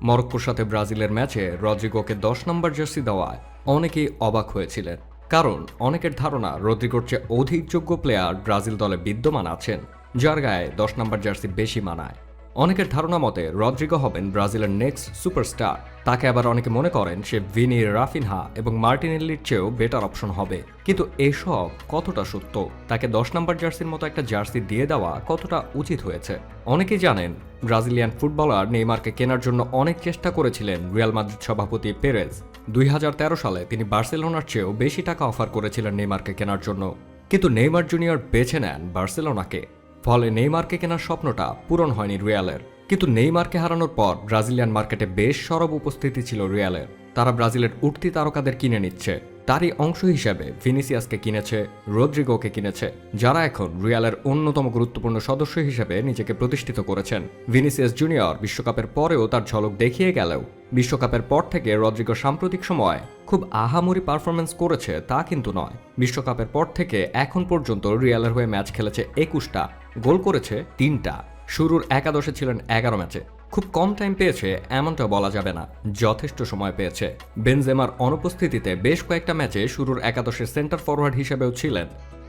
মরক্কোর সাথে ব্রাজিলের ম্যাচে রদ্রিগোকে 10 নম্বর জার্সি দেওয়ায় অনেকেই অবাক হয়েছিলেন, কারণ অনেকের ধারণা রদ্রিগোর চেয়ে অধিক যোগ্য প্লেয়ার ব্রাজিল দলে বিদ্যমান আছেন, যার গায়ে 10 নম্বর জার্সি বেশি মানায়। অনেকের ধারণা মতে রদ্রিগো হবেন ব্রাজিলের নেক্সট সুপারস্টার। তাকে আবার অনেকে মনে করেন সে ভিনি, রাফিনহা এবং মার্টিনেল্লির চেয়েও বেটার অপশন হবে। কিন্তু এসব কতটা সত্য? তাকে 10 নম্বর জার্সির মতো একটা জার্সি দিয়ে দেওয়া কতটা উচিত হয়েছে? অনেকেই জানেন ব্রাজিলিয়ান ফুটবলার নেইমারকে কেনার জন্য অনেক চেষ্টা করেছিলেন রিয়াল মাদ্রিদ সভাপতি পেরেজ। 2013 সালে তিনি বার্সেলোনার চেয়েও বেশি টাকা অফার করেছিলেন নেইমারকে কেনার জন্য, কিন্তু নেইমার জুনিয়র বেছে নেন বার্সেলোনাকে। ফলে নেইমারকে কেনার স্বপ্নটা পূরণ হয়নি রিয়ালের। কিন্তু নেইমারকে হারানোর পর ব্রাজিলিয়ান মার্কেটে বেশ সরব উপস্থিতি ছিল রিয়ালের। তারা ব্রাজিলের উঠতি তারকাদের কিনে নিচ্ছে। তারই অংশ হিসেবে ভিনিসিয়াসকে কিনেছে, রদ্রিগোকে কিনেছে, যারা এখন রিয়ালের অন্যতম গুরুত্বপূর্ণ সদস্য হিসেবে নিজেকে প্রতিষ্ঠিত করেছেন। ভিনিসিয়াস জুনিয়র বিশ্বকাপের পরেও তার ঝলক দেখিয়ে গেলেও বিশ্বকাপের পর থেকে রদ্রিগো সাম্প্রতিক সময়ে খুব আহামরি পারফরমেন্স করেছে তা কিন্তু নয়। বিশ্বকাপের পর থেকে এখন পর্যন্ত রিয়ালের হয়ে ম্যাচ খেলেছে 21টা, গোল করেছে 3টা। শুরুর একাদশে ছিলেন 11 ম্যাচে। খুব কম টাইম পেয়েছে এমনটা বলা যাবে না, যথেষ্ট সময় পেয়েছে। বেনজেমার অনুপস্থিতিতে বেশ কয়েকটা ম্যাচে শুরুর একাদশের সেন্টার ফরওয়ার্ড হিসেবেও ছিলেন।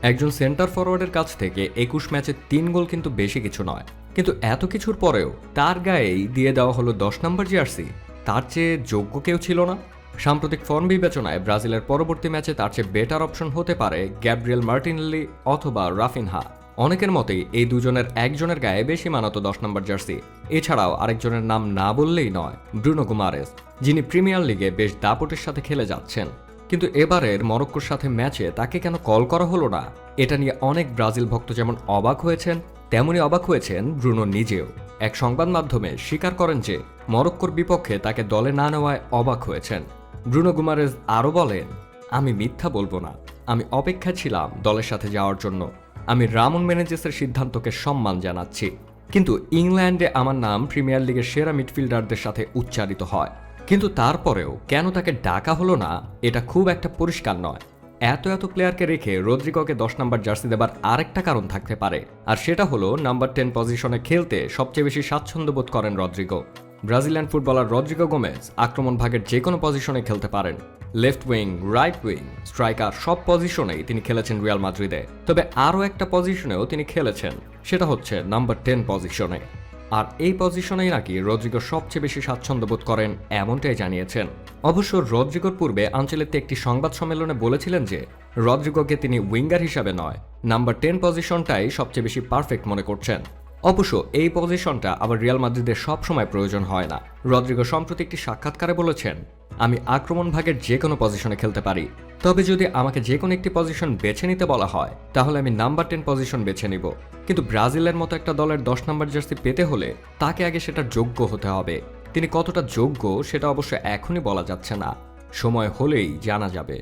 একজন সেন্টার ফরওয়ার্ডের কাছ থেকে 21 ম্যাচে 3 গোল কিন্তু বেশি কিছু নয়। কিন্তু এত কিছুর পরেও তার গায়েই দিয়ে দেওয়া হলো 10 নম্বর জার্সি। তার চেয়ে যোগ্য কেউ ছিল না? সাম্প্রতিক ফর্ম বিবেচনায় ব্রাজিলের পরবর্তী ম্যাচে তার চেয়ে বেটার অপশন হতে পারে গ্যাব্রিয়েল মার্টিনেল্লি অথবা রাফিনহা। অনেকের মতেই এই দুজনের একজনের গায়ে বেশি মানাতো 10 নম্বর জার্সি। এছাড়াও আরেকজনের নাম না বললেই নয়, ব্রুনো গুমারেস, যিনি প্রিমিয়ার লিগে বেশ দাপটের সাথে খেলে যাচ্ছেন। কিন্তু এবারের মরক্কোর সাথে ম্যাচে তাকে কেন কল করা হলো না, এটা নিয়ে অনেক ব্রাজিল ভক্ত যেমন অবাক হয়েছেন, তেমনই অবাক হয়েছেন ব্রুনো নিজেও। এক সংবাদ মাধ্যমে স্বীকার করেন যে মরক্কোর বিপক্ষে তাকে দলে না নেওয়ায় অবাক হয়েছেন। ব্রুনো গুমারেজ আরও বলেন, আমি মিথ্যা বলবো না, আমি অপেক্ষায় ছিলাম দলের সাথে যাওয়ার জন্য। আমি রামন মেনেজেসের সিদ্ধান্তকে সম্মান জানাচ্ছি, কিন্তু ইংল্যান্ডে আমার নাম প্রিমিয়ার লিগের সেরা মিডফিল্ডারদের সাথে উচ্চারিত হয়। কিন্তু তারপরেও কেন তাকে ডাকা হলো না, এটা খুব একটা পরিষ্কার নয়। এত প্লেয়ারকে রেখে রদ্রিগোকে 10 নম্বর জার্সি দেবার আরেকটা কারণ থাকতে পারে, আর সেটা হলো নাম্বার 10 পজিশনে খেলতে সবচেয়ে বেশি স্বাচ্ছন্দ্য বোধ করেন Rodrigo. Brazilian footballer Rodrigo Gomes আক্রমণ ভাগের যে কোনো পজিশনে খেলতে পারেন। Left wing, right wing, striker সব পজিশনেই তিনি খেলেছেন রিয়াল মাদ্রিদে। তবে আরও একটা পজিশনেও তিনি খেলেছেন, সেটা হচ্ছে নাম্বার 10 পজিশনে। আর এই পজিশনেই নাকি রদ্রিগো সবচেয়ে বেশি স্বাচ্ছন্দ্য বোধ করেন, এমনটাই জানিয়েছেন। অবশ্য রদ্রিগোর পূর্বে আঞ্চলিকতে একটি সংবাদ সম্মেলনে বলেছিলেন যে রদ্রিগোকে তিনি উইঙ্গার হিসাবে নয়, নাম্বার 10 পজিশনটাই সবচেয়ে বেশি পারফেক্ট মনে করছেন। অবশ্য এই পজিশনটা আবার রিয়াল মাদ্রিদের সবসময় প্রয়োজন হয় না। রদ্রিগো সম্প্রতি একটি সাক্ষাৎকারে বলেছেন, আমি আক্রমণ ভাগের যে কোনো পজিশনে খেলতে পারি, তবে যদি আমাকে যে কোনো একটি পজিশন বেছে নিতে বলা হয় তাহলে আমি নাম্বার 10 পজিশন বেছে নিব। কিন্তু ব্রাজিলের মতো একটা দলের 10 নম্বর জার্সি পেতে হলে তাকে আগে সেটার যোগ্য হতে হবে। তিনি কতটা যোগ্য সেটা অবশ্য এখনই বলা যাচ্ছে না, সময় হলেই জানা যাবে।